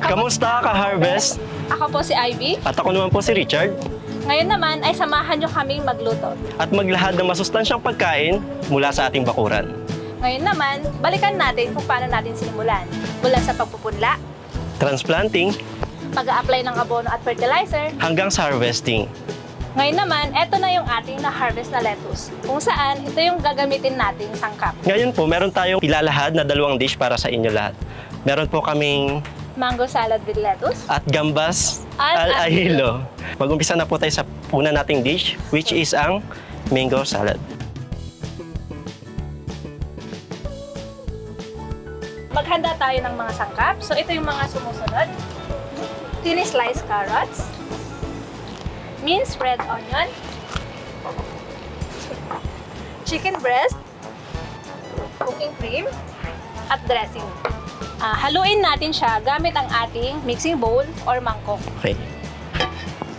Kamusta ka-harvest? Ako po si Ivy. At ako naman po si Richard. Ngayon naman ay samahan nyo kaming magluto. At maglahad ng masustansyang pagkain mula sa ating bakuran. Ngayon naman, balikan natin kung paano natin sinimulan. Mula sa pagpupunla, Transplanting pag-a-apply ng abono at fertilizer. hanggang sa harvesting. Ngayon naman, eto na yung ating na-harvest na lettuce. Kung saan, ito yung gagamitin nating sangkap. Ngayon po, meron tayong ilalahad na 2 dish para sa inyo lahat. Meron po kaming Mango salad with lettuce. at gambas Al al-ahilo. Mag-umpisa na po tayo sa una nating dish, which is ang mango salad. Maghanda tayo ng mga sangkap. So, ito yung mga sumusunod. Thin sliced carrots. Minced red onion. Chicken breast. Cooking cream. At dressing. Haluin natin siya gamit ang ating mixing bowl or mangkok. Okay.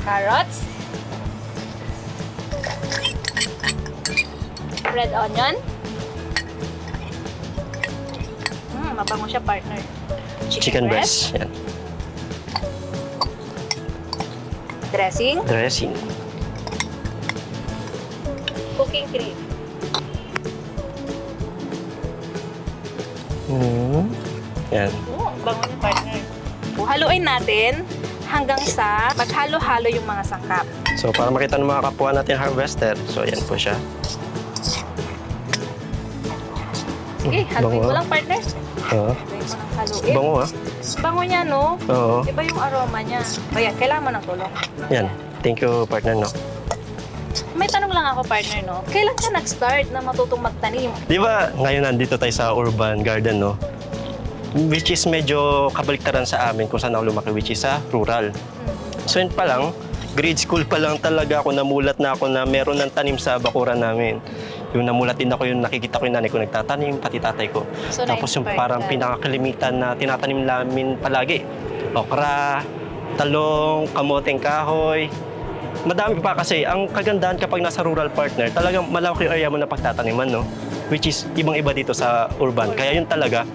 Carrots. Red onion. Mabango siya, partner. Chicken breast. Yan. Dressing. Dressing. Cooking cream. Yan. Bango niya, partner. Haluin natin hanggang sa maghalo-halo yung mga sangkap. So, para makita ng mga kapwa natin harvester, so yan po siya. Sige, haluin Bango. mo lang, partner. Oo. Haluin mo ng haluin. Bango ah. Bango niya, no? Oo. Iba yung aroma niya. O yan, kailangan mo ng tulong. Yan. Thank you, partner, no? May tanong lang ako, partner, no? Kailan ka nag-start na matutong magtanim? Di ba, ngayon nandito tayo sa urban garden, no? Which is medyo kabaliktaran sa amin kung saan ako lumaki, which is sa rural. So yun pa lang, grade school pa lang talaga ako, namulat na ako na meron ng tanim sa bakuran namin. Yung namulat din ako, yung nakikita ko yung nanay ko nagtatanim, pati tatay ko. So, Tapos yung na-inspired parang ka. pinakakalimitan na tinatanim namin palagi. Okra, talong, kamoteng kahoy. Madami pa kasi. Ang kagandahan kapag nasa rural partner, talagang malawak yung area mo na pagtataniman, no? Which is ibang-iba dito sa urban. Kaya yun talaga,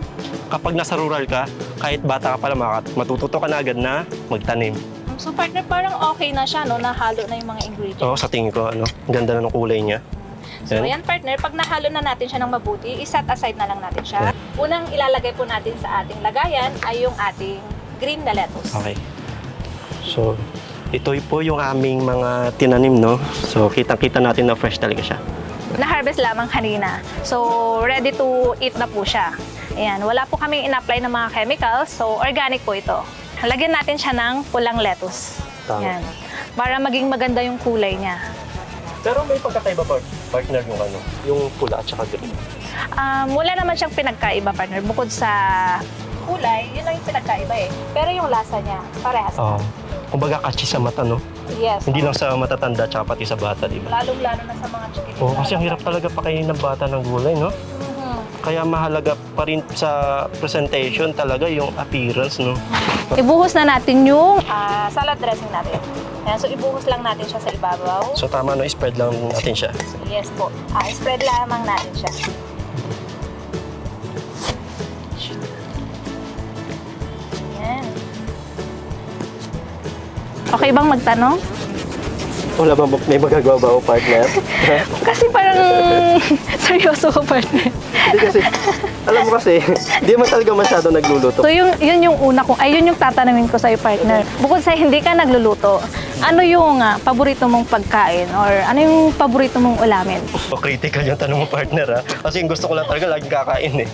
kapag nasa rural ka, kahit bata ka pala, matututo ka na agad na magtanim. So, partner, parang okay na siya, no? Nahalo na yung mga ingredients. Oo, sa tingin ko, ano, ang ganda na ng kulay niya. So, ayan, partner, pag nahalo na natin siya ng mabuti, iset aside na lang natin siya. Unang ilalagay po natin sa ating lagayan ay yung ating green na lettuce. Okay. So, ito po yung aming mga tinanim, no? So, kitang-kita natin na fresh talaga siya. Na-harvest lamang kanina. So, ready to eat na po siya. Ayan, wala po kaming in-apply ng mga chemicals, so organic po ito. Lagyan natin siya ng pulang lettuce. Tama. Ayan. Para maging maganda yung kulay niya. Pero may pagkakaiba partner yung ano, yung pula at saka green. Wala naman siyang pinagkaiba, partner. Bukod sa kulay, yun lang yung pinagkaiba eh. Pero yung lasa niya, parehas. Oo. Kumbaga catchy sa mata, no? Yes. Hindi lang sa matatanda at pati sa bata, di ba? Lalong-lalo na sa mga chicken. Oo, kasi ang hirap talaga pakainin ng bata ng gulay, no? Kaya mahalaga pa rin sa presentation talaga yung appearance, no? Ibuhos na natin yung salad dressing natin. Ayan, so ibuhos lang natin siya sa ibabaw. So tama, no? Spread lang natin siya. Yes po. Spread lamang natin siya. Ayan. Okay bang magtanong? Wala ba may magagawa ba o partner? Kasi parang seryoso ko, partner. Hindi kasi, alam mo kasi, hindi mo talaga masyado nagluluto. So yun yung una ko, yun yung tatanamin ko sa'yo, partner. Bukod sa hindi ka nagluluto, ano yung paborito mong pagkain or ano yung paborito mong ulamin? So critical yung tanong mo, partner, ha? Kasi yung gusto ko lang talaga laging kakain, eh.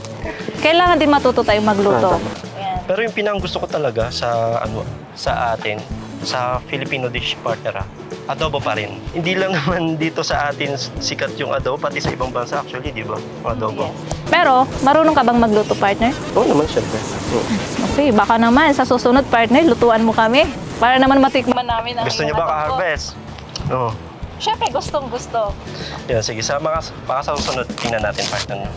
Kailangan din matuto tayong magluto. Ayan. Pero yung pinang gusto ko talaga sa sa atin, sa Filipino dish, partner, ha? Adobo pa rin. Hindi lang naman dito sa atin sikat yung adobo, pati sa ibang bansa actually, di ba? Adobo. Yes. Pero, marunong ka bang magluto, partner? Oo naman, syempre. Okay, baka naman sa susunod, partner, lutuan mo kami. Para naman matikman namin ang Gusto niyo ba ka-harvest? Oo. Siyempre, gustong-gusto. Yan, sige. Sa mga susunod, tingnan natin, partner.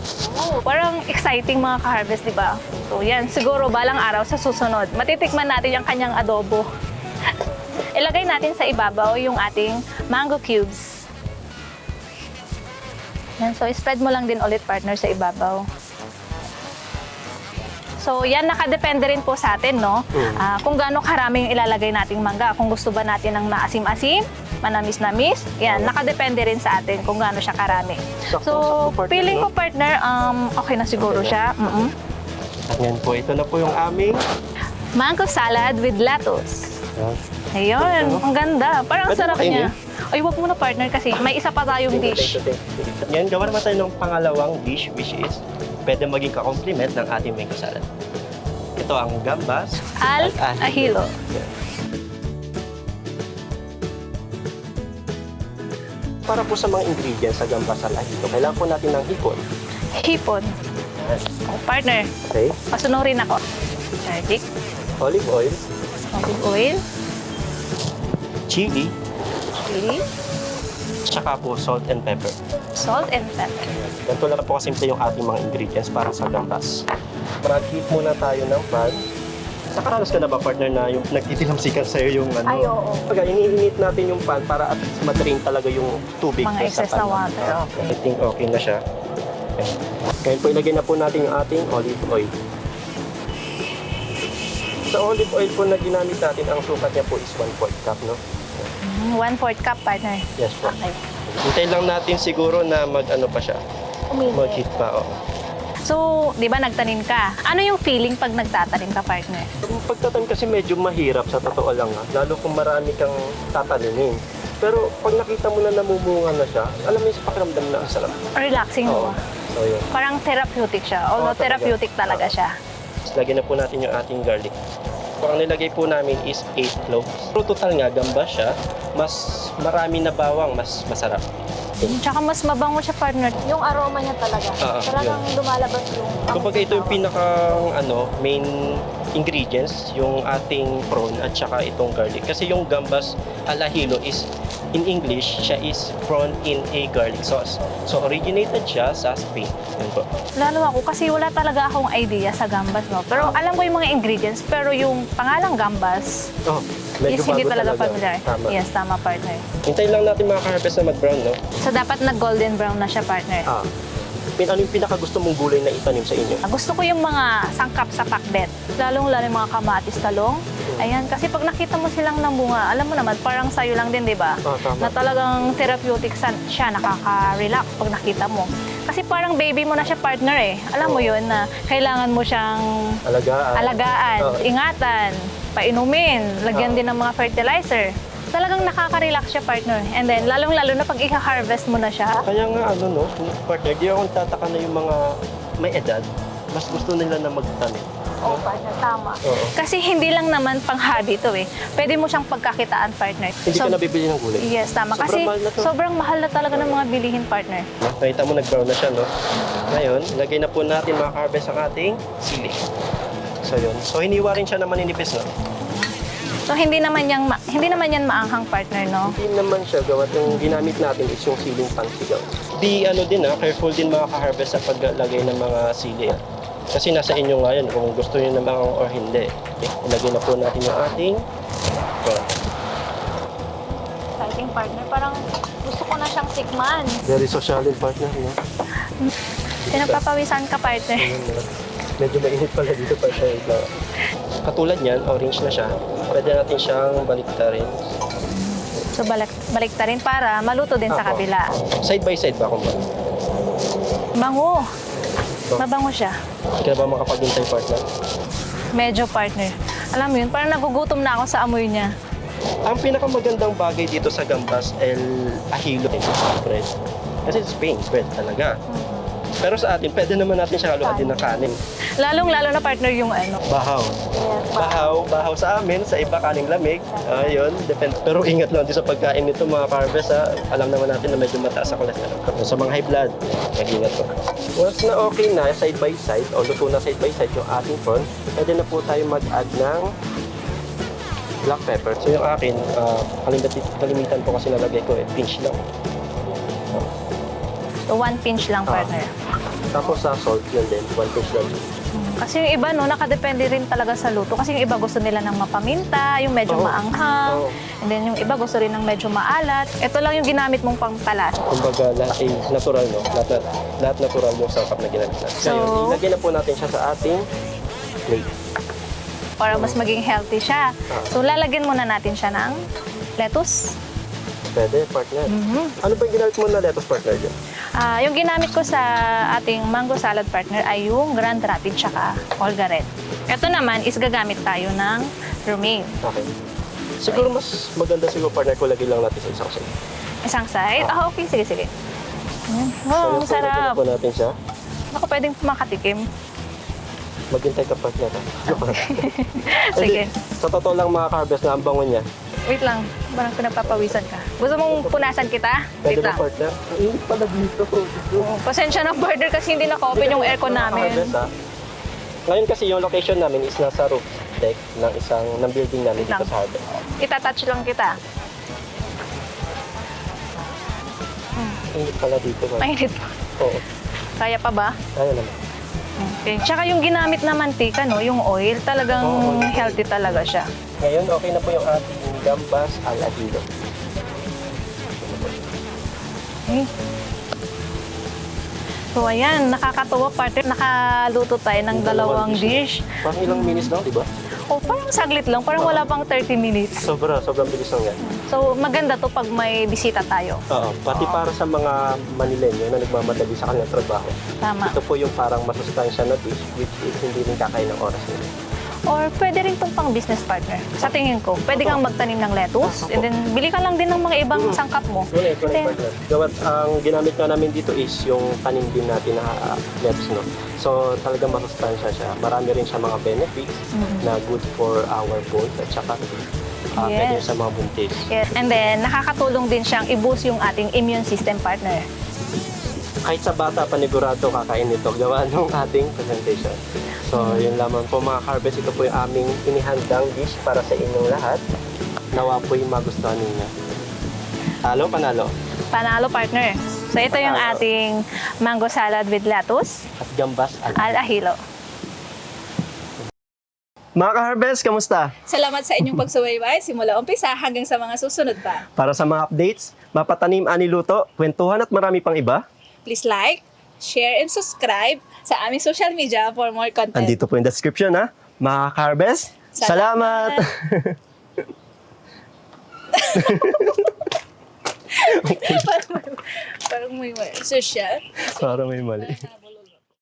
Parang exciting mga ka-harvest, di ba? So, yan. Siguro balang araw sa susunod, matitikman natin yung kanyang adobo. Ilagay natin sa ibabaw yung ating mango cubes. Yan, so spread mo lang din ulit, partner, sa ibabaw. So yan, nakadepende rin po sa atin, no? Kung gaano karami yung ilalagay nating mangga. Kung gusto ba natin ng maasim-asim, manamis-namis, yan, nakadepende rin sa atin kung gaano siya karami. So, Sakto, partner, feeling no? ko, partner, okay na siguro Okay na. siya. At ngayon po, ito na po yung aming... Mango salad with lettuce. Yan. Ayun, ang ganda. Parang ang Pwede sarap ba kainin? niya. Ay, wag mo na, partner, kasi may isa pa tayong dish. Ngayon, gawa naman tayo ng pangalawang dish, which is pwede maging ka-compliment ng ating mango salad. Ito ang gambas Al at ahilo. Yan. Para po sa mga ingredients sa gambas al ahilo, kailangan po natin ng hipon. Hipon. Yan. Oh, partner, Okay? pasunurin ako. Garlic, Olive oil, olive oil, chili, chili, tsaka po salt and pepper. salt, and pepper. Ganito lang po kasimple yung ating mga ingredients para sa gambas. Mag-heat muna tayo ng pan. Nakaranas ka na ba, partner, na yung nagtitilamsikan sa'yo yung ano? Ay, oo. Pag iniinit natin yung pan para at least matrain talaga yung tubig Mga doon sa excess pan. na water, okay. I think okay na siya. Okay. Ngayon po ilagay na po natin yung ating olive oil. Sa olive oil po na ginamit natin, ang sukat niya po is 1/4 cup, no? 1/4 cup, partner. Yes po. Okay. Hintay lang natin siguro na mag-ano pa siya, mag-heat pa. Oh. So, di ba nagtanim ka? Ano yung feeling pag nagtatanim ka, partner? Ang pagtatanim kasi medyo mahirap sa totoo lang, lalo kung marami kang tatanimin. Pero pag nakita mo na namumunga na siya, alam mo yung sa pakiramdam na ang sarap. Relaxing, Oo. mo. So yun. Parang therapeutic siya. Although talaga. therapeutic talaga siya. Tapos lagyan na po natin yung ating garlic. So, ang nilagay po namin is 8 cloves. Pero total nga, gamba siya, mas marami na bawang, mas masarap. Tsaka mas mabango siya, partner. Yung aroma niya talaga. Talagang lumalabas yung... Kumbaga ito yung pinakang main ingredients, yung ating prawn at saka itong garlic. Kasi yung gambas al ahilo is, in English, siya is prawn in a garlic sauce. So originated siya sa Spain. Yan po. Lalo ako kasi wala talaga akong idea sa gambas, no? Pero alam ko yung mga ingredients, pero yung pangalang gambas Oh, medyo is hindi bago talaga familiar. Tama. Yes, tama, partner. Hintayin lang natin mga ka-harvest na mag-brown, no? So dapat nag-golden brown na siya, partner. Ano yung pinaka-gusto mong gulay na itanim sa inyo? Gusto ko yung mga sangkap sa pakbet. Lalong-lalo yung mga kamatis, talong. Ayan, kasi pag nakita mo silang namunga, alam mo naman, parang sayo lang din, di ba? Tama. Na talagang therapeutic siya, nakaka-relax pag nakita mo. Kasi parang baby mo na siya, partner eh. Alam mo yun na kailangan mo siyang alagaan, Oo. ingatan, painumin, lagyan din ng mga fertilizer. Talagang nakaka-relax siya, partner. And then, lalong-lalo na pag i-harvest mo na siya. Kaya nga, partner, di ako tataka na yung mga may edad, mas gusto nila na magtanim. Oo, partner, tama. Oo. Kasi hindi lang naman pang hobby to eh. Pwede mo siyang pagkakitaan, partner. Hindi ka nabibili ng gulay. Yes, tama. Sobrang Kasi mahal na to. sobrang mahal na talaga ng mga bilihin, partner. Nakita mo, nag-brown na siya, no? Ngayon, lagay na po natin mga harvest ang ating sili. So, yun. So, hiniwa rin siya na maninipis, no? So hindi naman yan maanghang, partner, no? Hindi naman siya gawat. Yung ginamit natin is yung siling pangsigaw. Careful din mga ka-harvest sa paglagay ng mga sili. Kasi nasa inyo nga yun kung gusto nyo naman or hindi. Okay, ilagay na po natin yung ating prawn. Exciting, partner. Parang gusto ko na siyang tikman. Very social din, partner, no? Pinagpapawisan ka, partner. Medyo mainit pala dito pa siya. Katulad niyan, orange na siya. Pwede natin siyang baliktarin. So baliktarin para maluto din sa Apo. kabila. Side by side ba kung ba? Bango. Mabango siya. Hindi ka na ba makapaghintay, partner? Medyo, partner. Alam mo yun, parang nagugutom na ako sa amoy niya. Ang pinakamagandang bagay dito sa gambas, el ahilo din sa bread. Kasi Spain, bread talaga. Pero sa atin, pwede naman natin siya haluan din ng kanin. Lalong-lalo na, partner, yung ano. Bahaw. Bahaw sa amin, sa iba kaning lamig. Ayun, depende. Pero ingat lang din sa pagkain nito mga carves, ha. Alam naman natin na medyo mataas ang cholesterol. Sa mga high blood, mag-ingat po. Once na okay na, side by side, o luto na side by side yung ating prawn, pwede na po tayo mag-add ng black pepper. So yung akin, kalimitan po kasi nalagay ko pinch lang. So 1 pinch lang, partner. Tapos sa salt, yun din, 1 pinch lang. Kasi yung iba, no, nakadepende rin talaga sa luto. Kasi yung iba gusto nila ng mapaminta, yung medyo Oo. maanghang. Oo. And then yung iba gusto rin ng medyo maalat. Ito lang yung ginamit mong pampalas. Kumbaga, lahat ay natural, no? Lahat natural yung sangkap na ginamit natin. So- Ngayon, ilagay na po natin siya sa ating plate. Para mas maging healthy siya. So, lalagyan muna natin siya ng lettuce. Pwede, partner. Ano ba yung ginamit mo na lettuce, partner dyan? Yung ginamit ko sa ating mango salad partner ay yung Grand Rapid tsaka Olga Red. Ito naman is gagamit tayo ng romaine. Okay. Siguro mas maganda siguro, partner, kung lagay lang natin sa isang side. Isang side? Okay. Sige. Ayan. So, Wow, yung ang sarap. po natin siya. Ako pwedeng makatikim. Maghintay ka, partner. Sige. Sa totoo lang, mga ka-harvest, na ang bango niya. Wait lang. Parang pinagpapawisan ka. Gusto mong punasan kita? Wait Pwede ba, lang. partner? Hindi pala dito. Pasensya na, partner, kasi hindi naka-open yung aircon namin. Harvest, ha? Ngayon kasi yung location namin is nasa roof deck ng building namin dito Lang. sa harvest. Itatouch lang kita. Hindi pala dito. Mainit pa. Oo. Kaya pa ba? Kaya naman. Okay. Tsaka yung ginamit na mantika, no, yung oil, talagang Oo, oil. healthy talaga siya. Ngayon, okay na po yung ating gambas al ajillo. Okay. So ayan, nakakatuwa partner, nakaluto tayo ng dalawang dish. Parang ilang minutes lang, di ba? O parang saglit lang, parang wala pang 30 minutes. Sobrang bilis lang yan. So maganda to pag may bisita tayo. Oo, pati para sa mga Manilenyo na nagmamadali sa kanilang trabaho. Tama. Ito po yung parang masustansya na dish which is hindi rin kakain ng oras nila. Or pwede rin itong pang business partner. Sa tingin ko, pwede kang magtanim ng lettuce and then bili ka lang din ng mga ibang sangkap mo. Ngunit, Then, partner. Gawat, ang ginamit nga namin dito is yung tanim din natin na lettuce, no? So, talagang masustansya siya. Marami rin siya mga benefits na good for our bones at saka pwede Yes. sa mga buntis. yes. And then, nakakatulong din siyang i-boost yung ating immune system partner. Kahit sa bata, panigurado kakain nito. Gawa ng ating presentation. So, yun lamang po mga harvest. Ito po yung aming inihandang dish para sa inyong lahat. Nawa po yung magustuhan ninyo. Talo, panalo. Panalo partner. So ito yung ating mango salad with lettuce, At gambas al al ahilo. Mga ka-harvest, kamusta? Salamat sa inyong pagsubaybay simula umpisa hanggang sa mga susunod pa. Para sa mga updates, mapatanim, aniluto, kwentuhan at marami pang iba, Please like, share, and subscribe sa aming social media for more content. andito po yung description, ha? Mga ka-harvest, salamat! Parang may social. Para may mali.